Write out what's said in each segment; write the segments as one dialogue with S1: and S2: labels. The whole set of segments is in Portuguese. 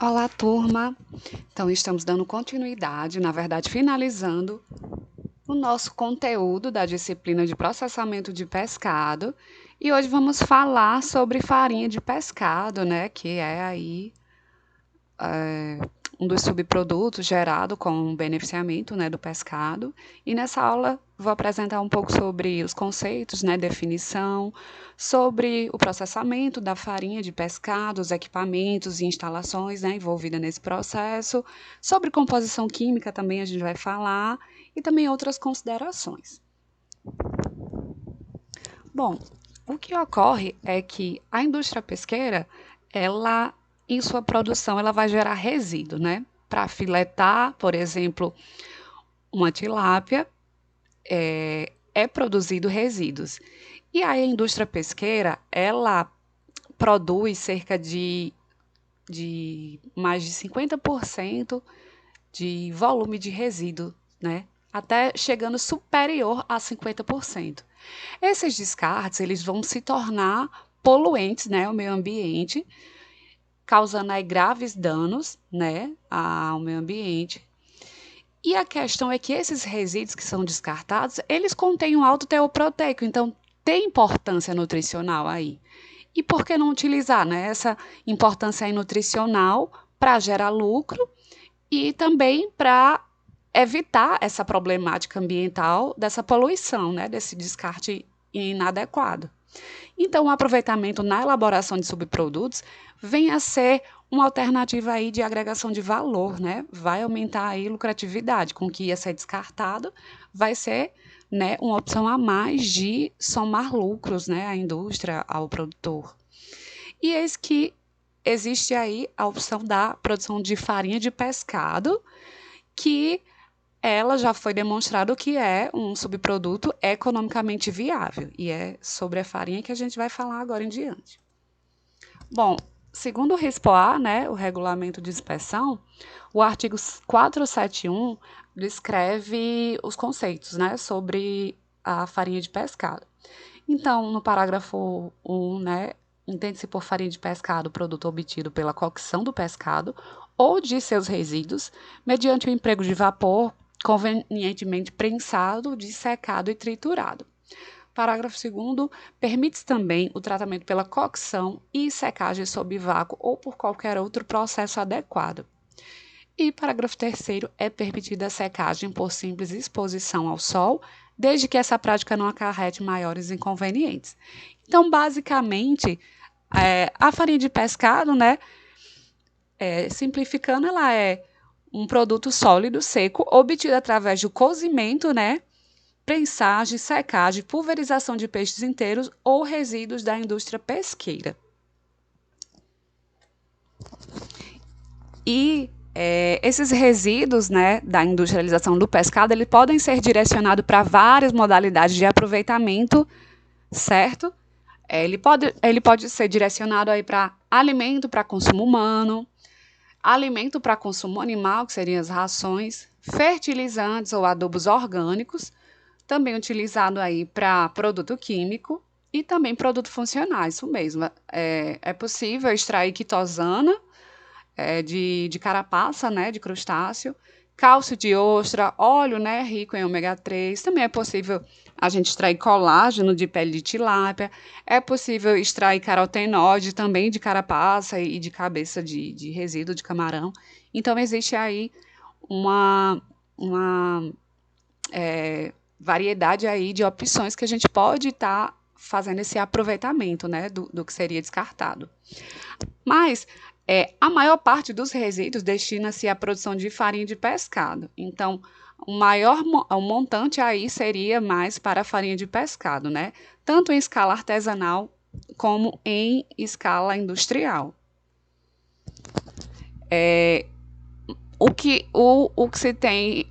S1: Olá, turma! Então, estamos dando continuidade, na verdade, finalizando o nosso conteúdo da disciplina de processamento de pescado. E hoje vamos falar sobre farinha de pescado, né? Que é aí um dos subprodutos gerado com o beneficiamento, né, do pescado. E nessa aula vou apresentar um pouco sobre os conceitos, né, definição, sobre o processamento da farinha de pescado, os equipamentos e instalações, né, envolvidas nesse processo, sobre composição química também a gente vai falar e também outras considerações. Bom, o que ocorre é que a indústria pesqueira, ela, em sua produção, ela vai gerar resíduo, né? Para filetar, por exemplo, uma tilápia, é produzido resíduos. E aí a indústria pesqueira, ela produz cerca de mais de 50% de volume de resíduo, né? Até chegando superior a 50%. Esses descartes, eles vão se tornar poluentes, né, ao meio ambiente, causando aí graves danos, né, ao meio ambiente. E a questão é que esses resíduos que são descartados, eles contêm um alto teor proteico, então tem importância nutricional aí. E por que não utilizar, né, essa importância aí nutricional para gerar lucro e também para evitar essa problemática ambiental dessa poluição, né, desse descarte inadequado. Então, o aproveitamento na elaboração de subprodutos vem a ser uma alternativa aí de agregação de valor, né? Vai aumentar aí a lucratividade, com o que ia ser descartado, vai ser, né, uma opção a mais de somar lucros, né, à indústria, ao produtor. E eis que existe aí a opção da produção de farinha de pescado, que ela já foi demonstrado que é um subproduto economicamente viável. E é sobre a farinha que a gente vai falar agora em diante. Bom, segundo o RISPOA, né, o Regulamento de Inspeção, o artigo 471 descreve os conceitos, né, sobre a farinha de pescado. Então, no parágrafo 1, né, entende-se por farinha de pescado o produto obtido pela cocção do pescado ou de seus resíduos, mediante o emprego de vapor convenientemente prensado, dissecado e triturado. Parágrafo 2º, permite-se também o tratamento pela cocção e secagem sob vácuo ou por qualquer outro processo adequado. E parágrafo 3º, é permitida a secagem por simples exposição ao sol, desde que essa prática não acarrete maiores inconvenientes. Então, basicamente, a farinha de pescado, né, simplificando, ela é um produto sólido, seco, obtido através do cozimento, né, prensagem, secagem, pulverização de peixes inteiros ou resíduos da indústria pesqueira. E esses resíduos, né, da industrialização do pescado, eles podem ser direcionados para várias modalidades de aproveitamento, certo? Ele pode ser direcionado aí para alimento para consumo humano, alimento para consumo animal, que seriam as rações, fertilizantes ou adubos orgânicos, também utilizado aí para produto químico e também produto funcional, isso mesmo. É possível extrair quitosana de carapaça, né, de crustáceo, cálcio de ostra, óleo, né, rico em ômega 3. Também é possível a gente extrair colágeno de pele de tilápia. É possível extrair carotenoide também de carapaça e de cabeça de resíduo de camarão. Então, existe aí uma variedade aí de opções que a gente pode estar fazendo esse aproveitamento, né, do que seria descartado. Mas a maior parte dos resíduos destina-se à produção de farinha de pescado. Então, o montante aí seria mais para a farinha de pescado, né? Tanto em escala artesanal como em escala industrial. O que se tem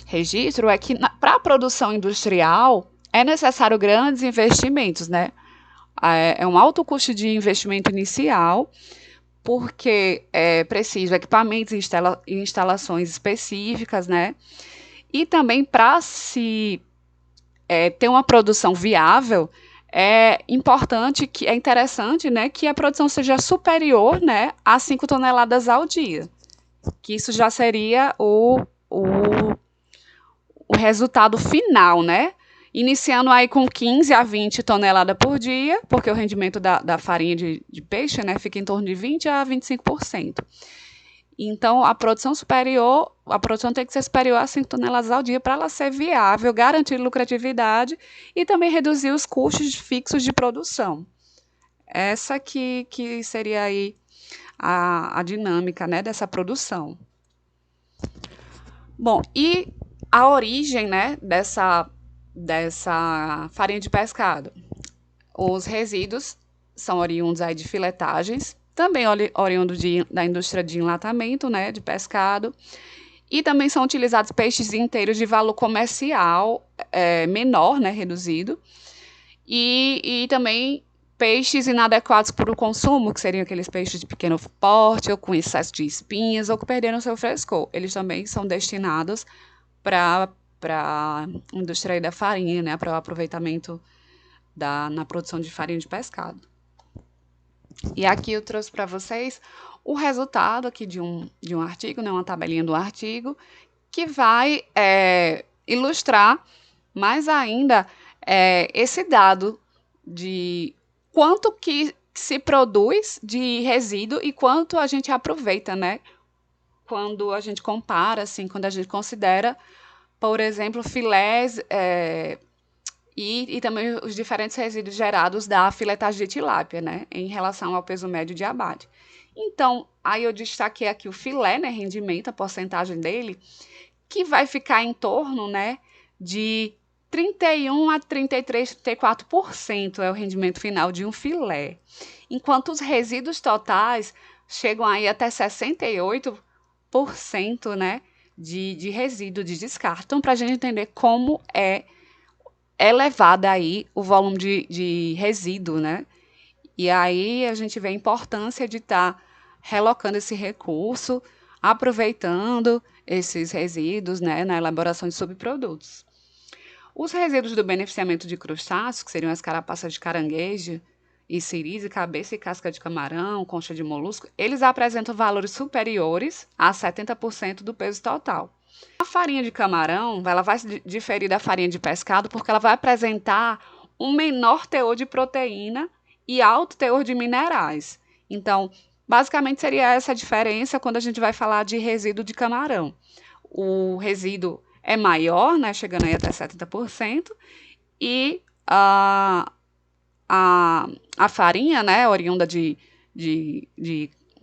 S1: registro é que para a produção industrial é necessário grandes investimentos, né? É um alto custo de investimento inicial, porque é preciso equipamentos e instalações específicas, né? E também para se ter uma produção viável, é interessante, né, que a produção seja superior, né, a 5 toneladas ao dia, que isso já seria o resultado final, né? Iniciando aí com 15 a 20 toneladas por dia, porque o rendimento da farinha de peixe, né, fica em torno de 20 a 25%. Então, a produção tem que ser superior a 5 toneladas ao dia para ela ser viável, garantir lucratividade e também reduzir os custos fixos de produção. Essa que seria aí a dinâmica, né, dessa produção. Bom, e a origem, né, dessa farinha de pescado? Os resíduos são oriundos aí de filetagens, também oriundos da indústria de enlatamento, né, de pescado, e também são utilizados peixes inteiros de valor comercial menor, né, reduzido, e também peixes inadequados para o consumo, que seriam aqueles peixes de pequeno porte, ou com excesso de espinhas, ou que perderam seu frescor. Eles também são destinados para a indústria da farinha, né, para o aproveitamento na produção de farinha de pescado. E aqui eu trouxe para vocês o resultado aqui de um artigo, né, uma tabelinha do artigo, que vai ilustrar mais ainda esse dado de quanto que se produz de resíduo e quanto a gente aproveita, né? Quando a gente compara, assim, quando a gente considera, por exemplo, filés e também os diferentes resíduos gerados da filetagem de tilápia, né? Em relação ao peso médio de abate. Então, aí eu destaquei aqui o filé, né? Rendimento, a porcentagem dele, que vai ficar em torno, né? De 31 a 33, 34% é o rendimento final de um filé, enquanto os resíduos totais chegam aí até 68%, né, de resíduo, de descarte. Então, para a gente entender como é elevado aí o volume de resíduo, né, e aí a gente vê a importância de estar relocando esse recurso, aproveitando esses resíduos, né, na elaboração de subprodutos. Os resíduos do beneficiamento de crustáceos, que seriam as carapaças de caranguejo, e ciris, cabeça e casca de camarão, concha de molusco, eles apresentam valores superiores a 70% do peso total. A farinha de camarão, ela vai diferir da farinha de pescado porque ela vai apresentar um menor teor de proteína e alto teor de minerais. Então, basicamente seria essa a diferença quando a gente vai falar de resíduo de camarão. O resíduo é maior, né, chegando aí até 70%, e a farinha, né, oriunda de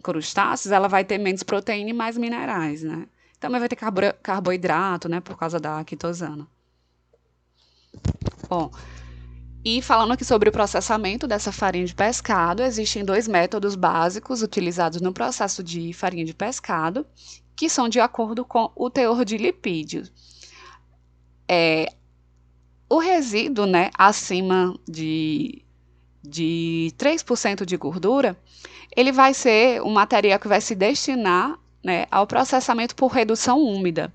S1: crustáceos, ela vai ter menos proteína e mais minerais, né. Também vai ter carboidrato, né, por causa da quitosana. Bom, e falando aqui sobre o processamento dessa farinha de pescado, existem 2 métodos básicos utilizados no processo de farinha de pescado, que são de acordo com o teor de lipídios. O resíduo, né, acima de 3% de gordura, ele vai ser um material que vai se destinar, né, ao processamento por redução úmida.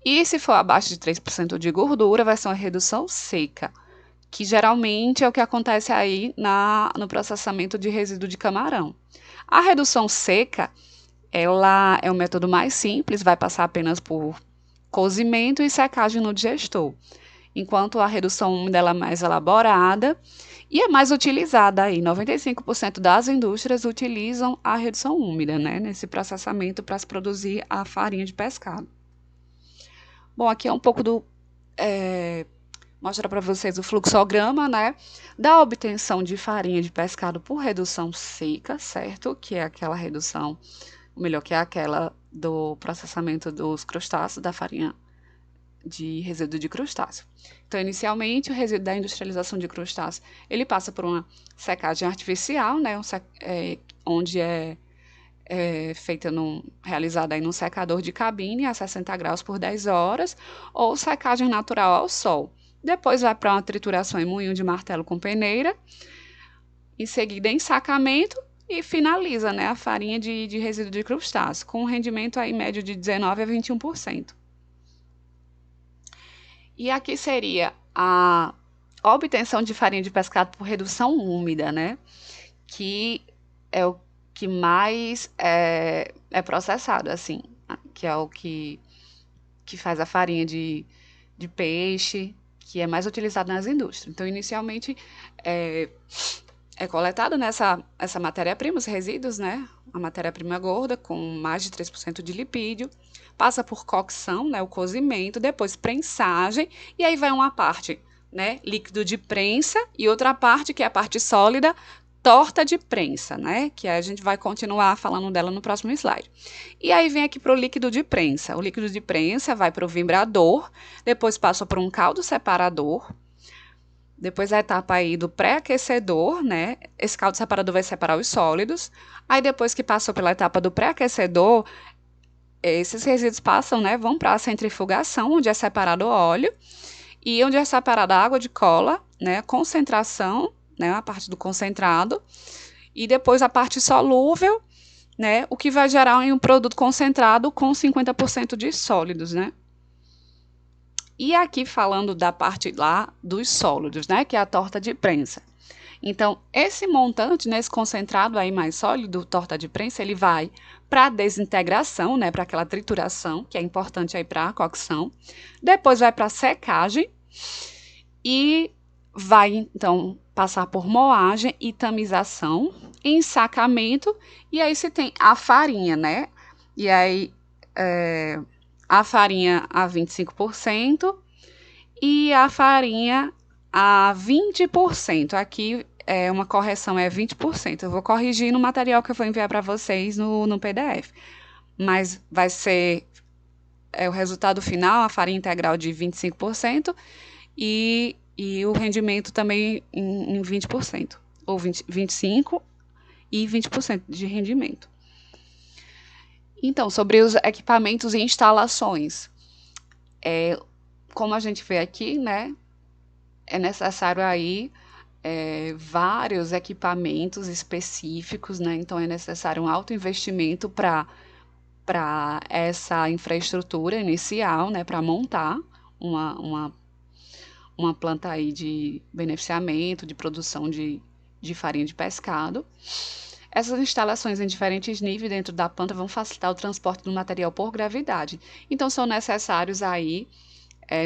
S1: E se for abaixo de 3% de gordura, vai ser uma redução seca, que geralmente é o que acontece aí no processamento de resíduo de camarão. A redução seca, ela é o método mais simples, vai passar apenas por cozimento e secagem no digestor, enquanto a redução úmida ela é mais elaborada e é mais utilizada aí. 95% das indústrias utilizam a redução úmida, né, nesse processamento para se produzir a farinha de pescado. Bom, aqui é um pouco mostrar para vocês o fluxograma, né, da obtenção de farinha de pescado por redução seca, certo? Que é aquela redução, ou melhor, que é aquela do processamento dos crustáceos, da farinha de resíduo de crustáceo. Então, inicialmente, o resíduo da industrialização de crustáceo, ele passa por uma secagem artificial, né, onde é feita realizada aí num secador de cabine a 60 graus por 10 horas, ou secagem natural ao sol. Depois vai para uma trituração em moinho de martelo com peneira, em seguida ensacamento e finaliza, né, a farinha de resíduo de crustáceo, com um rendimento aí médio de 19% a 21%. E aqui seria obtenção de farinha de pescado por redução úmida, né? Que é o que mais é processado, assim, que é o que faz a farinha de peixe, que é mais utilizado nas indústrias. Então, inicialmente, é coletado essa matéria-prima, os resíduos, né? A matéria-prima gorda, com mais de 3% de lipídio, passa por cocção, né? O cozimento, depois prensagem, e aí vai uma parte, né? Líquido de prensa, e outra parte, que é a parte sólida, torta de prensa, né? Que a gente vai continuar falando dela no próximo slide. E aí vem aqui para o líquido de prensa. O líquido de prensa vai para o vibrador, depois passa por um caldo separador, depois a etapa aí do pré-aquecedor, né? Esse caldo separador vai separar os sólidos. Aí depois que passou pela etapa do pré-aquecedor, esses resíduos passam, né? Vão para a centrifugação, onde é separado o óleo e onde é separada a água de cola, né? Concentração, né? A parte do concentrado e depois a parte solúvel, né? O que vai gerar um produto concentrado com 50% de sólidos, né? E aqui falando da parte lá dos sólidos, né, que é a torta de prensa. Então, esse montante, né, esse concentrado aí mais sólido, torta de prensa, ele vai para a desintegração, né, para aquela trituração, que é importante aí para a cocção. Depois vai para a secagem e vai, então, passar por moagem e tamização, ensacamento, e aí se tem a farinha, né? E aí, a farinha a 25% e a farinha a 20%. Aqui uma correção é 20%. Eu vou corrigir no material que eu vou enviar para vocês no PDF. Mas vai ser o resultado final, a farinha integral de 25% e o rendimento também em 20%. Ou 25% e 20% de rendimento. Então, sobre os equipamentos e instalações, como a gente vê aqui, né, é necessário aí vários equipamentos específicos, né, então é necessário um alto investimento para essa infraestrutura inicial, né, para montar uma planta aí de beneficiamento, de produção de farinha de pescado. Essas instalações em diferentes níveis dentro da planta vão facilitar o transporte do material por gravidade. Então, são necessários aí,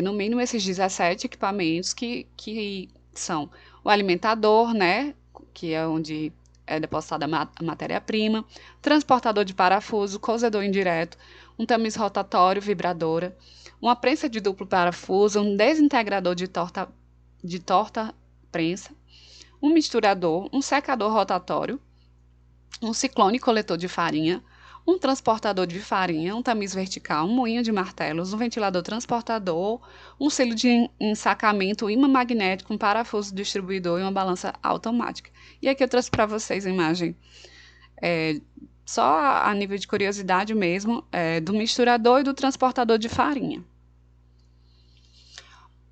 S1: no mínimo, esses 17 equipamentos que são o alimentador, né, que é onde é depositada a matéria-prima, transportador de parafuso, cozedor indireto, um tamiz rotatório, vibradora, uma prensa de duplo parafuso, um desintegrador de torta prensa, um misturador, um secador rotatório, um ciclone coletor de farinha, um transportador de farinha, um tamiz vertical, um moinho de martelos, um ventilador transportador, um selo de ensacamento, um ímã magnético, um parafuso distribuidor e uma balança automática. E aqui eu trouxe para vocês a imagem, só a nível de curiosidade mesmo, do misturador e do transportador de farinha.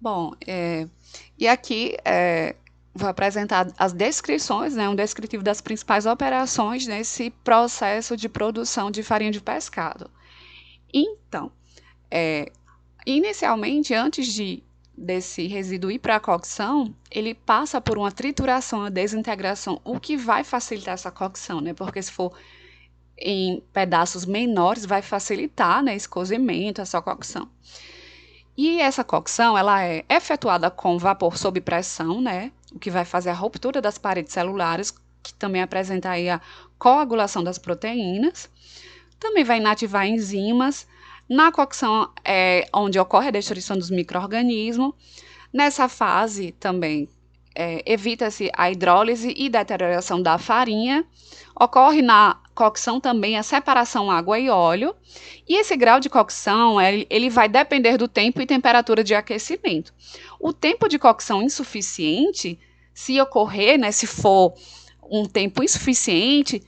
S1: Bom, e aqui vou apresentar as descrições, né, um descritivo das principais operações nesse processo de produção de farinha de pescado. Então, inicialmente, antes desse resíduo ir para a cocção, ele passa por uma trituração, uma desintegração, o que vai facilitar essa cocção, né? Porque se for em pedaços menores, vai facilitar, né, esse cozimento, essa cocção. E essa cocção, ela é efetuada com vapor sob pressão, né? O que vai fazer a ruptura das paredes celulares, que também apresenta aí a coagulação das proteínas. Também vai inativar enzimas. Na cocção é onde ocorre a destruição dos micro-organismos. Nessa fase também evita-se a hidrólise e deterioração da farinha. Ocorre na cocção também a separação água e óleo. E esse grau de cocção, ele vai depender do tempo e temperatura de aquecimento. O tempo de cocção insuficiente, se ocorrer, né, se for um tempo insuficiente,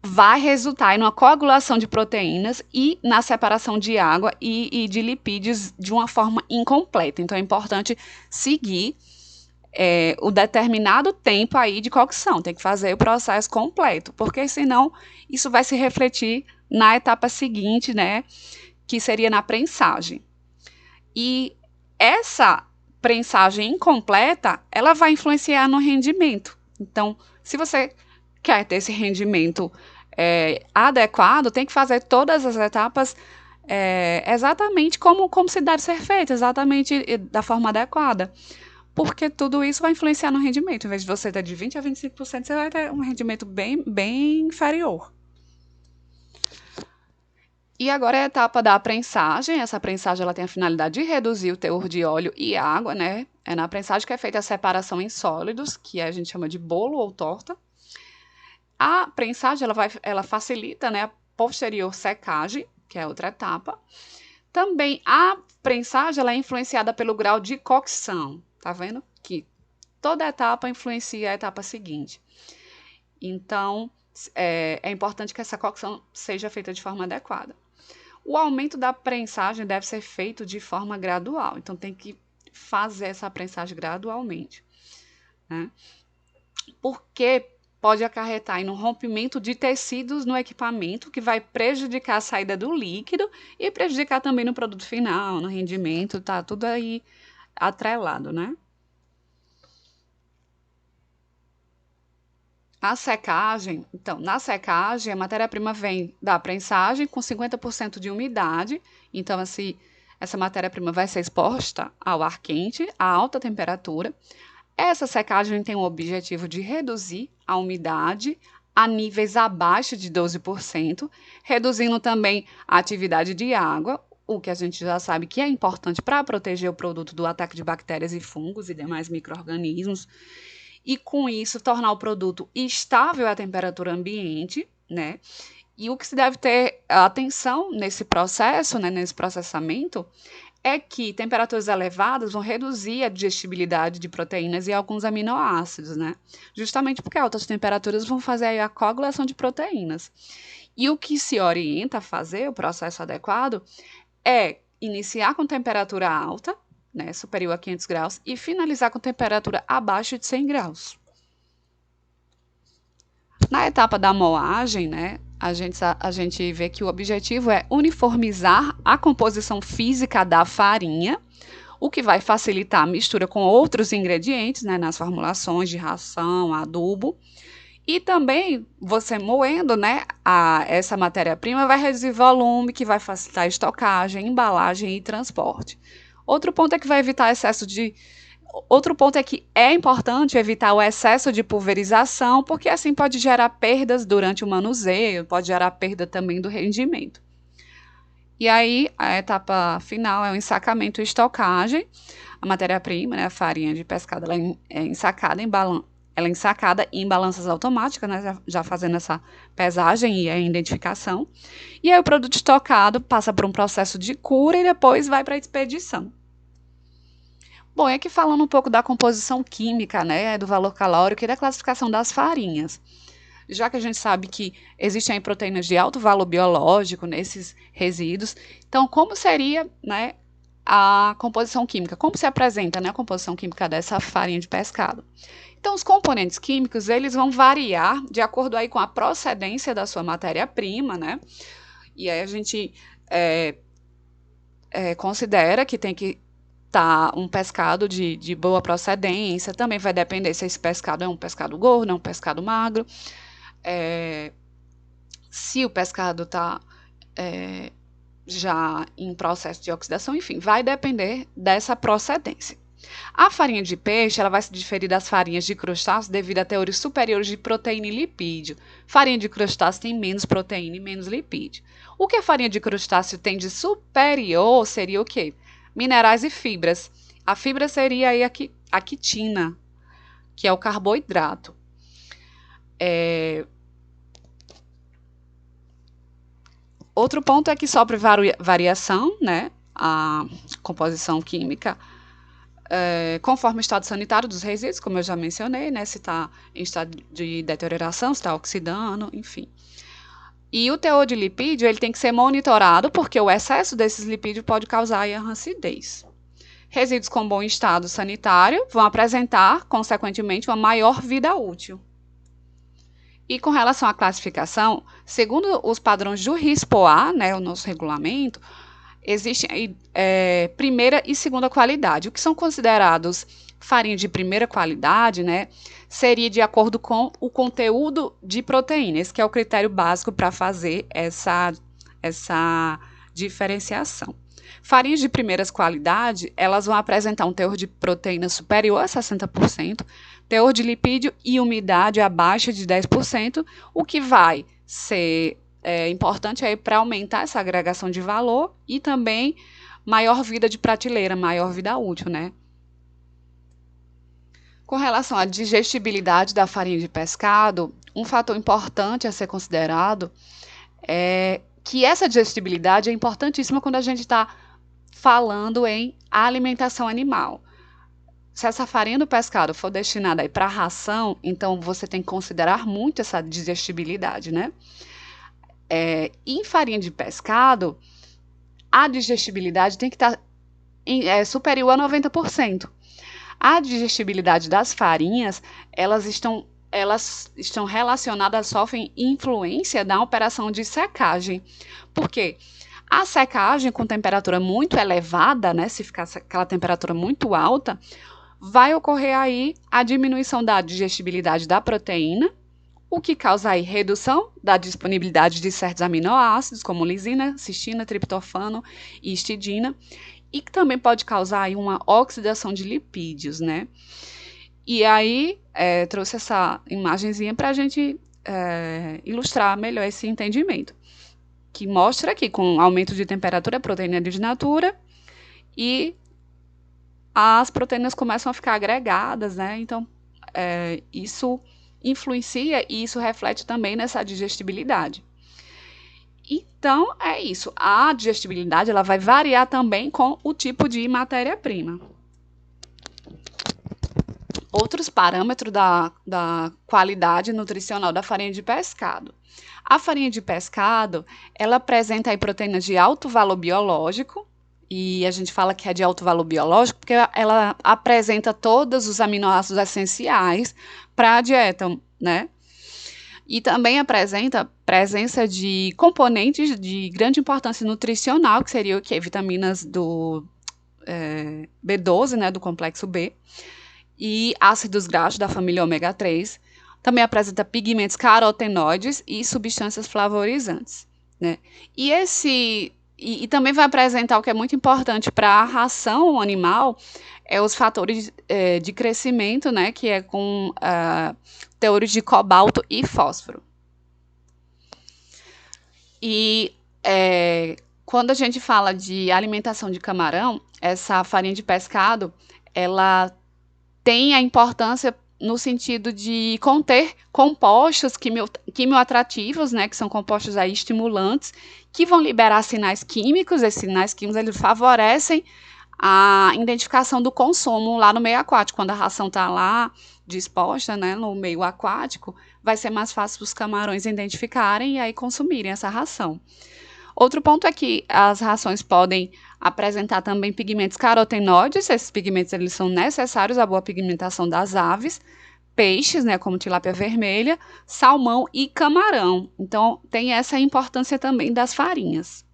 S1: vai resultar em uma coagulação de proteínas e na separação de água e de lipídios de uma forma incompleta. Então, é importante seguir o determinado tempo aí de cocção, tem que fazer o processo completo, porque senão isso vai se refletir na etapa seguinte, né, que seria na prensagem. E essa prensagem incompleta, ela vai influenciar no rendimento. Então, se você quer ter esse rendimento adequado, tem que fazer todas as etapas exatamente como se deve ser feito, exatamente da forma adequada. Porque tudo isso vai influenciar no rendimento. Em vez de você ter de 20% a 25%, você vai ter um rendimento bem inferior. E agora é a etapa da prensagem. Essa prensagem ela tem a finalidade de reduzir o teor de óleo e água, né? É na prensagem que é feita a separação em sólidos, que a gente chama de bolo ou torta. A prensagem ela facilita, né, a posterior secagem, que é outra etapa. Também a prensagem ela é influenciada pelo grau de cocção. Tá vendo? Que toda etapa influencia a etapa seguinte. Então, é importante que essa cocção seja feita de forma adequada. O aumento da prensagem deve ser feito de forma gradual. Então, tem que fazer essa prensagem gradualmente, né? Porque pode acarretar no rompimento de tecidos no equipamento, que vai prejudicar a saída do líquido e prejudicar também no produto final, no rendimento, tá tudo aí atrelado, né? A secagem, então, na secagem, a matéria-prima vem da prensagem com 50% de umidade. Então, assim, essa matéria-prima vai ser exposta ao ar quente, a alta temperatura. Essa secagem tem o objetivo de reduzir a umidade a níveis abaixo de 12%, reduzindo também a atividade de água, o que a gente já sabe que é importante para proteger o produto do ataque de bactérias e fungos e demais micro-organismos. E com isso tornar o produto estável à temperatura ambiente, né? E o que se deve ter atenção nesse processo, né, nesse processamento, é que temperaturas elevadas vão reduzir a digestibilidade de proteínas e alguns aminoácidos, né? Justamente porque altas temperaturas vão fazer aí a coagulação de proteínas. E o que se orienta a fazer, o processo adequado, é iniciar com temperatura alta, né, superior a 500 graus, e finalizar com temperatura abaixo de 100 graus. Na etapa da moagem, né, a gente vê que o objetivo é uniformizar a composição física da farinha, o que vai facilitar a mistura com outros ingredientes, né, nas formulações de ração, adubo. E também, você moendo, né, essa matéria-prima vai reduzir volume, que vai facilitar a estocagem, embalagem e transporte. Outro ponto é que vai evitar excesso de... Outro ponto é que é importante evitar o excesso de pulverização, porque assim pode gerar perdas durante o manuseio, pode gerar perda também do rendimento. E aí, a etapa final é o ensacamento e estocagem. A matéria-prima, né, a farinha de pescado, ela é ensacada em balanças automáticas, né, já fazendo essa pesagem e a identificação. E aí o produto estocado passa por um processo de cura e depois vai para a expedição. Bom, é que falando um pouco da composição química, né, do valor calórico e da classificação das farinhas. Já que a gente sabe que existem proteínas de alto valor biológico nesses resíduos, então como seria, né, a composição química? Como se apresenta, né, a composição química dessa farinha de pescado? Então, os componentes químicos, eles vão variar de acordo aí com a procedência da sua matéria-prima, né? E aí a gente considera que tem que estar um pescado de boa procedência. Também vai depender se esse pescado é um pescado gordo, é um pescado magro. Se o pescado está já em processo de oxidação, enfim, vai depender dessa procedência. A farinha de peixe ela vai se diferir das farinhas de crustáceo devido a teores superiores de proteína e lipídio. Farinha de crustáceo tem menos proteína e menos lipídio. O que a farinha de crustáceo tem de superior seria o quê? Minerais e fibras. A fibra seria aí a quitina, que é o carboidrato. Outro ponto é que sofre variação, né? A composição química conforme o estado sanitário dos resíduos, como eu já mencionei, né? Se está em estado de deterioração, se está oxidando, enfim. E o teor de lipídio ele tem que ser monitorado, porque o excesso desses lipídios pode causar aí a rancidez. Resíduos com bom estado sanitário vão apresentar, consequentemente, uma maior vida útil. E com relação à classificação, segundo os padrões do RISPOA, né, o nosso regulamento, existem aí, primeira e segunda qualidade. O que são considerados farinha de primeira qualidade, né, seria de acordo com o conteúdo de proteína. Esse que é o critério básico para fazer essa diferenciação. Farinhas de primeiras qualidade, elas vão apresentar um teor de proteína superior a 60%, teor de lipídio e umidade abaixo de 10%, o que vai ser importante aí para aumentar essa agregação de valor e também maior vida de prateleira, maior vida útil, né? Com relação à digestibilidade da farinha de pescado, um fator importante a ser considerado é que essa digestibilidade é importantíssima quando a gente está falando em alimentação animal. Se essa farinha do pescado for destinada para ração, então você tem que considerar muito essa digestibilidade, né? Em farinha de pescado, a digestibilidade tem que estar superior a 90%. A digestibilidade das farinhas, elas estão relacionadas, sofrem influência da operação de secagem. Por quê? A secagem com temperatura muito elevada, né, se ficar aquela temperatura muito alta, vai ocorrer aí a diminuição da digestibilidade da proteína, o que causa aí redução da disponibilidade de certos aminoácidos, como lisina, cistina, triptofano e histidina, e que também pode causar aí uma oxidação de lipídios, né? E aí, trouxe essa imagenzinha para a gente ilustrar melhor esse entendimento, que mostra que com aumento de temperatura a proteína é desnatura e as proteínas começam a ficar agregadas, né? Então, isso influencia e isso reflete também nessa digestibilidade. Então, é isso. A digestibilidade ela vai variar também com o tipo de matéria-prima. Outros parâmetros da qualidade nutricional da farinha de pescado. A farinha de pescado, ela apresenta aí proteínas de alto valor biológico, e a gente fala que é de alto valor biológico porque ela apresenta todos os aminoácidos essenciais para a dieta, né? E também apresenta presença de componentes de grande importância nutricional, que seriam vitaminas do B12, né, do complexo B, e ácidos graxos da família ômega 3. Também apresenta pigmentos carotenoides e substâncias flavorizantes, né? E também vai apresentar o que é muito importante para a ração animal, os fatores de crescimento, né, que é com teores de cobalto e fósforo. E quando a gente fala de alimentação de camarão, essa farinha de pescado, ela tem a importância no sentido de conter compostos quimioatrativos, né, que são compostos aí estimulantes, que vão liberar sinais químicos. Esses sinais químicos eles favorecem a identificação do consumo lá no meio aquático. Quando a ração está lá disposta, né, no meio aquático, vai ser mais fácil os camarões identificarem e aí consumirem essa ração. Outro ponto é que as rações podem apresentar também pigmentos carotenoides. Esses pigmentos eles são necessários à boa pigmentação das aves, peixes, né, como tilápia vermelha, salmão e camarão. Então, tem essa importância também das farinhas.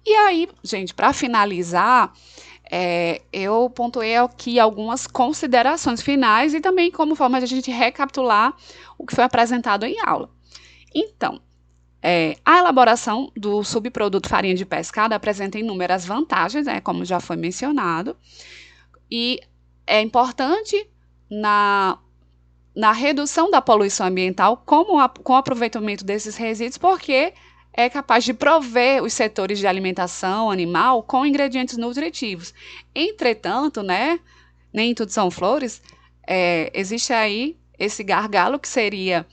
S1: E aí, gente, para finalizar, eu pontuei aqui algumas considerações finais e também como forma de a gente recapitular o que foi apresentado em aula. Então, a elaboração do subproduto farinha de pescado apresenta inúmeras vantagens, né, como já foi mencionado, e é importante na redução da poluição ambiental com o aproveitamento desses resíduos, porque é capaz de prover os setores de alimentação animal com ingredientes nutritivos. Entretanto, né, nem tudo são flores, existe aí esse gargalo que seria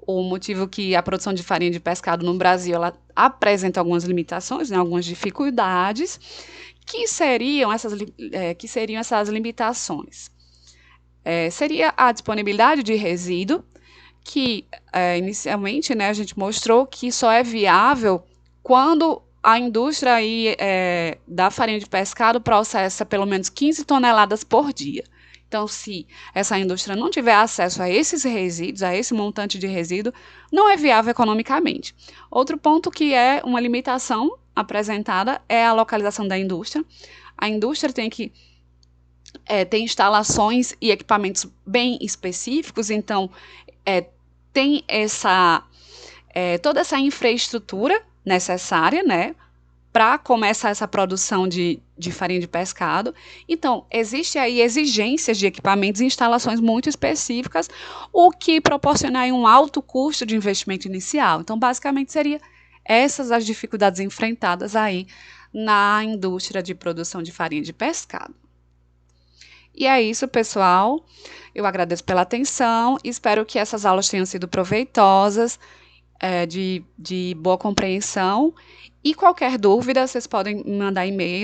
S1: o motivo que a produção de farinha de pescado no Brasil ela apresenta algumas limitações, né, algumas dificuldades, que seriam essas limitações. Seria a disponibilidade de resíduo, que inicialmente, né, a gente mostrou que só é viável quando a indústria aí, da farinha de pescado processa pelo menos 15 toneladas por dia. Então, se essa indústria não tiver acesso a esses resíduos, a esse montante de resíduo, não é viável economicamente. Outro ponto que é uma limitação apresentada é a localização da indústria. A indústria tem que ter instalações e equipamentos bem específicos, então tem toda essa infraestrutura necessária, né, para começar essa produção de farinha de pescado. Então, existe aí exigências de equipamentos e instalações muito específicas, o que proporciona aí um alto custo de investimento inicial. Então, basicamente, seria essas as dificuldades enfrentadas aí na indústria de produção de farinha de pescado. E é isso, pessoal. Eu agradeço pela atenção. Espero que essas aulas tenham sido proveitosas, de boa compreensão. E qualquer dúvida, vocês podem me mandar e-mail